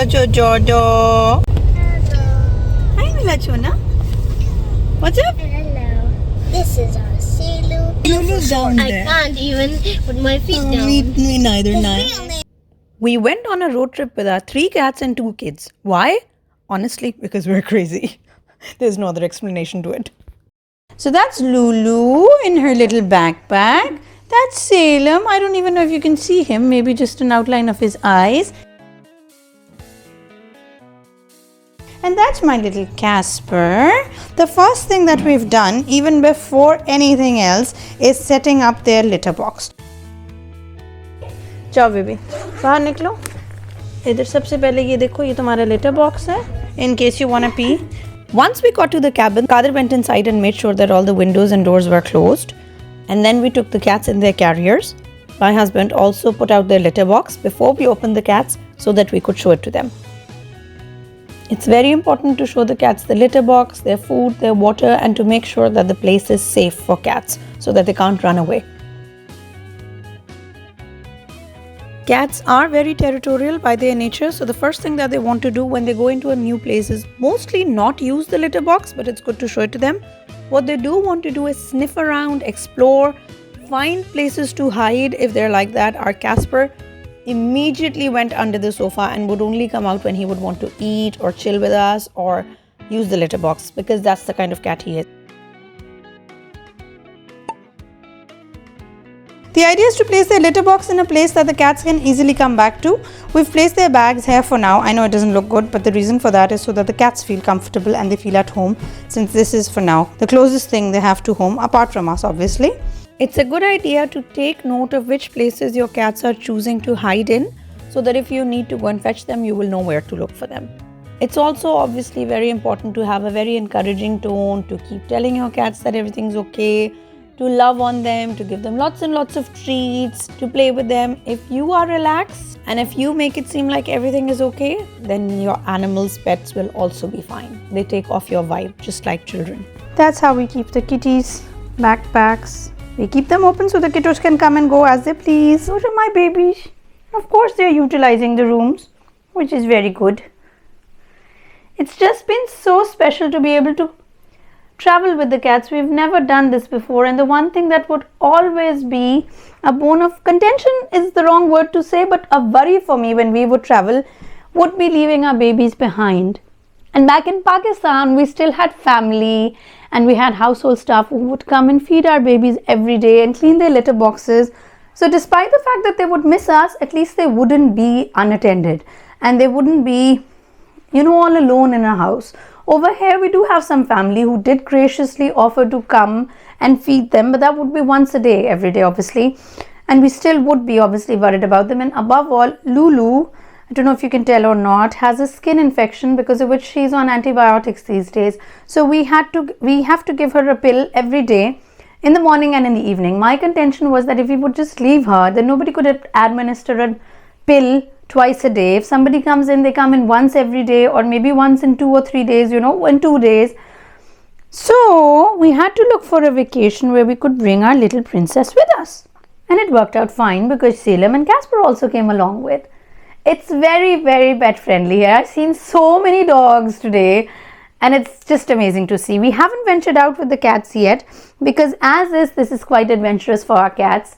Jojo. Hello. Hi, Milachona. What's up? Hello. This is our Sailor. Lulu's down I there. can't even put my feet down. Me neither. His Neither. real name. We went on a road trip with our 3 cats and 2 kids. Why? Honestly, because we're crazy. There's no other explanation to it. So that's Lulu in her little backpack. That's Salem. I don't even know if you can see him. Maybe just an outline of his eyes. And that's my little Casper. The first thing that we've done, even before anything else, is setting up their litter box. जाओ baby बाहर निकलो इधर सबसे पहले ये देखो ये तुम्हारा litter box है in case you want to pee. Once we got to the cabin, Kadir went inside and made sure that all the windows and doors were closed, and then we took the cats in their carriers. My husband also put out their litter box before we opened the cats so that we could show it to them. It's very important to show the cats the litter box, their food, their water, and to make sure that the place is safe for cats so that they can't run away. Cats are very territorial by their nature, so the first thing that they want to do when they go into a new place is mostly not use the litter box, but it's good to show it to them. What they do want to do is sniff around, explore, find places to hide if they're like that. Our Casper immediately went under the sofa and would only come out when he would want to eat or chill with us or use the litter box, because that's the kind of cat he is. The idea is to place their litter box in a place that the cats can easily come back to. We've placed their bags here for now. I know it doesn't look good, but the reason for that is so that the cats feel comfortable and they feel at home, since this is for now the closest thing they have to home apart from us, obviously. It's a good idea to take note of which places your cats are choosing to hide in, so that if you need to go and fetch them, you will know where to look for them. It's also obviously very important to have a very encouraging tone, to keep telling your cats that everything's okay, to love on them, to give them lots and lots of treats, to play with them. If you are relaxed and if you make it seem like everything is okay, then your animals' pets will also be fine. They take off your vibe just like children. That's how we keep the kitties' backpacks. We keep them open so the kiddos can come and go as they please. Those are my babies. Of course, they're utilizing the rooms, which is very good. It's just been so special to be able to travel with the cats. We've never done this before, and the one thing that would always be a bone of contention is the wrong word to say, but a worry for me when we would travel would be leaving our babies behind. And back in Pakistan, we still had family and we had household staff who would come and feed our babies every day and clean their litter boxes. So despite the fact that they would miss us, at least they wouldn't be unattended and they wouldn't be, all alone in a house. Over here, we do have some family who did graciously offer to come and feed them, but that would be once a day, every day, obviously. And we still would be obviously worried about them. And above all, Lulu, I don't know if you can tell or not, has a skin infection because of which she's on antibiotics these days. So we have to give her a pill every day in the morning and in the evening. My contention was that if we would just leave her, then nobody could administer a pill twice a day. If somebody comes in, they come in once every day or maybe once in 2 or 3 days, in 2 days. So we had to look for a vacation where we could bring our little princess with us. And it worked out fine because Salem and Casper also came along with. It's very, very pet friendly here. I've seen so many dogs today and it's just amazing to see. We haven't ventured out with the cats yet because this is quite adventurous for our cats.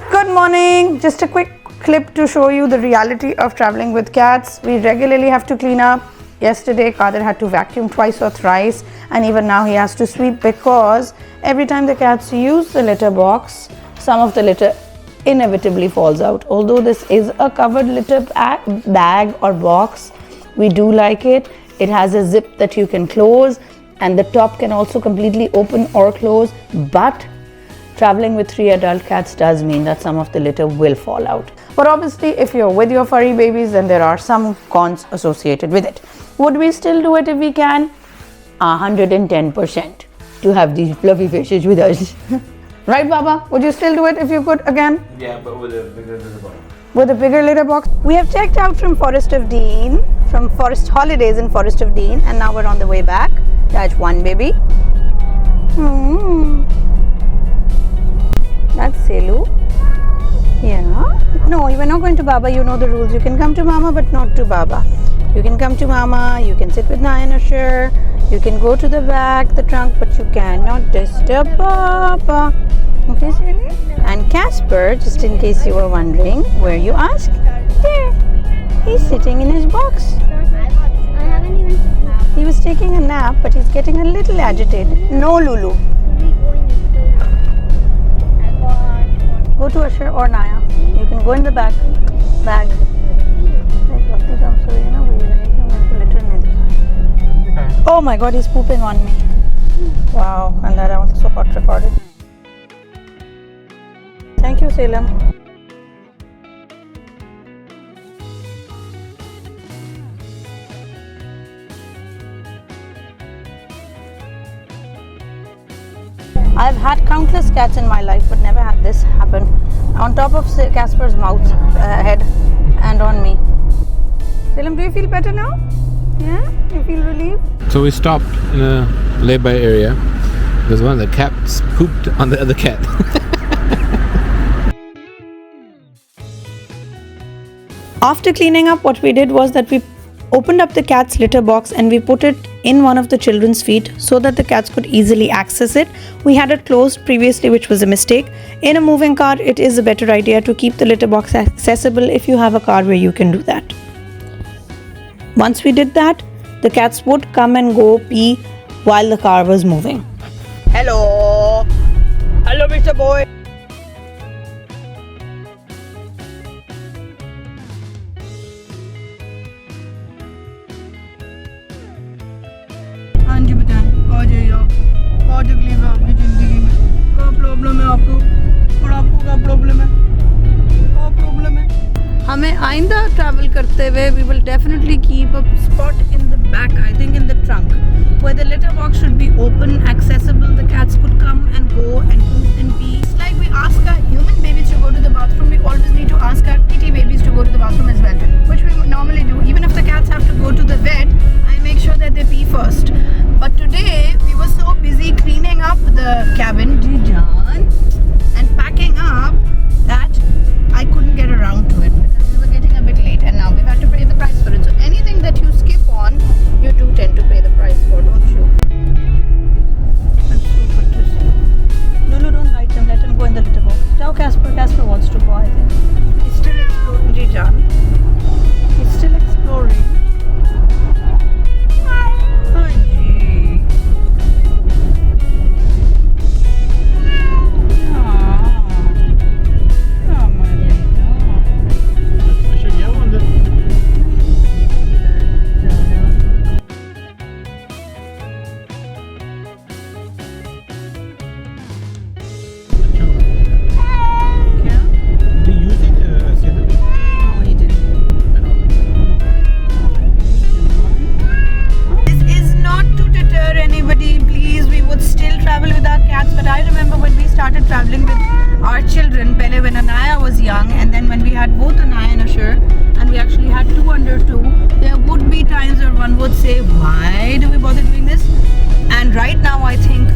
Good morning. Just a quick clip to show you the reality of traveling with cats. We regularly have to clean up. Yesterday, Kadir had to vacuum twice or thrice, and even now he has to sweep because every time the cats use the litter box, some of the litter inevitably falls out. Although this is a covered litter bag or box, we do like it. It has a zip that you can close, and the top can also completely open or close, but traveling with 3 adult cats does mean that some of the litter will fall out. But obviously, if you're with your furry babies, then there are some cons associated with it. Would we still do it if we can? 110% to have these fluffy fishes with us. Right, Baba? Would you still do it if you could again? Yeah, but with a bigger litter box. with a bigger litter box. We have checked out from Forest of Dean, from Forest Holidays in Forest of Dean, and now we're on the way back. That's one baby. That's Selu. Yeah. No, you are not going to Baba. You know the rules. You can come to Mama, but not to Baba. You can come to Mama. You can sit with Nayanashir. You can go to the back, the trunk, but you cannot disturb Baba. Okay, Selu? And Casper, just in case you were wondering where you ask, there. He's sitting in his box. I haven't even. He was taking a nap, but he's getting a little agitated. No, Lulu. Go to Asher or Naya. You can go in the back bag. Oh my God, he's pooping on me. Wow, and that also got recorded. Thank you, Salem. I've had countless cats in my life, but never had this happen. On top of Casper's mouth, head, and on me. Salem, do you feel better now? Yeah? You feel relieved? So we stopped in a lay-by area because one of the cats pooped on the other cat. After cleaning up, what we did was that we opened up the cat's litter box and we put it in one of the children's feet so that the cats could easily access it. We had it closed previously, which was a mistake. In a moving car, it is a better idea to keep the litter box accessible if you have a car where you can do that. Once we did that, the cats would come and go pee while the car was moving. Hello! Hello, Mr. Boy! हाँ जी बताएं, आ जाइए आप, क्या तकलीफ है आपकी ज़िंदगी में, क्या प्रॉब्लम है आपको, और आपको क्या प्रॉब्लम है, क्या प्रॉब्लम है? हमें आइंदा ट्रैवल करते हुए we will definitely keep a spot in the back, I think in the trunk, where the litter box should be open, accessible, the cats could come and go and poop and pee. It's like we ask our human babies to go to the bathroom, we always need to ask our kitty babies to go to the bathroom as well, which we normally do. Even if the cats have to go to the vet, I make sure that they pee first. But today, we were so busy cleaning up the cabin, and packing up that I couldn't get around to it because we were getting a bit late and now we've had to pay the price for it. So anything that you skip on, you do tend to pay the price for, don't you? That's so good to see. Lulu, don't bite him. Let him go in the litter box. Now Casper wants to go, I think. He's still exploring, Jijan. He's still exploring. Traveling with our children, Pele when Anaya was young, and then when we had both Anaya and Asher, and we actually had 2 under 2, there would be times where one would say, why do we bother doing this? And right now I think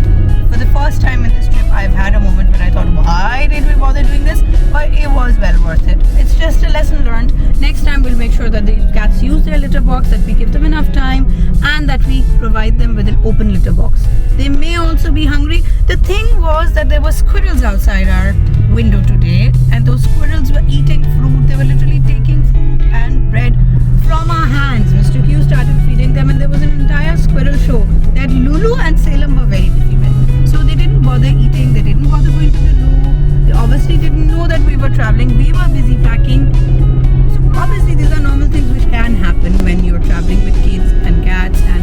for the first time in this trip I've had a moment when I thought, why did we bother doing this? But it was well worth it. It's just a lesson learned. Next time we'll make sure that these cats use their litter box, that we give them enough time, and that we provide them with an open litter box. They may also be hungry. The thing was that there were squirrels outside our window today, and those squirrels were eating fruit. They were literally taking fruit and bread from our hands. Mr. Q started feeding them, and there was an entire squirrel show that Lulu and Salem were very busy with. So they didn't bother eating, they didn't bother going to the loo. They obviously didn't know that we were traveling. We were busy packing. So obviously these are normal things which can happen when you're traveling with kids and cats and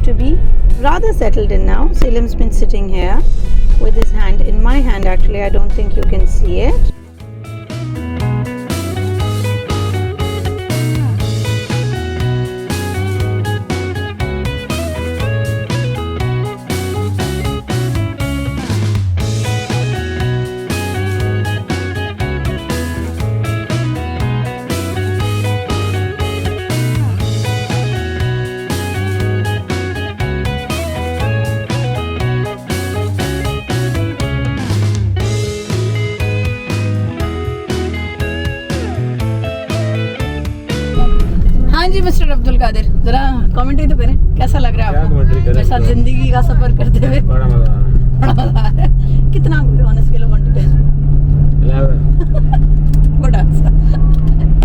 to be rather settled in now. Salim's been sitting here with his hand in my hand. Actually, I don't think you can see it. हाँ जी mister Abdul Qadir, जरा comment ही तो करें, कैसा लग रहा है आपको मेरे साथ जिंदगी का सफर करते हुए? बड़ा मजा आ रहा है। कितना on scale of 1 to 10? 11. Good answer.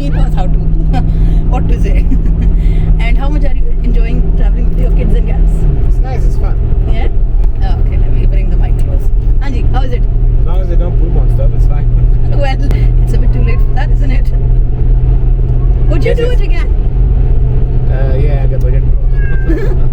He knows how to what to say. And how much are you enjoying traveling with your kids and cats? It's nice, it's fun. Yeah? Oh, okay, let me bring the mic close. हाँ जी, how is it? As long as they don't poop on stuff, it's fine. Well, it's a bit too late for that, isn't it? Would you Yes, do yes. it again? Yeah, I got budget.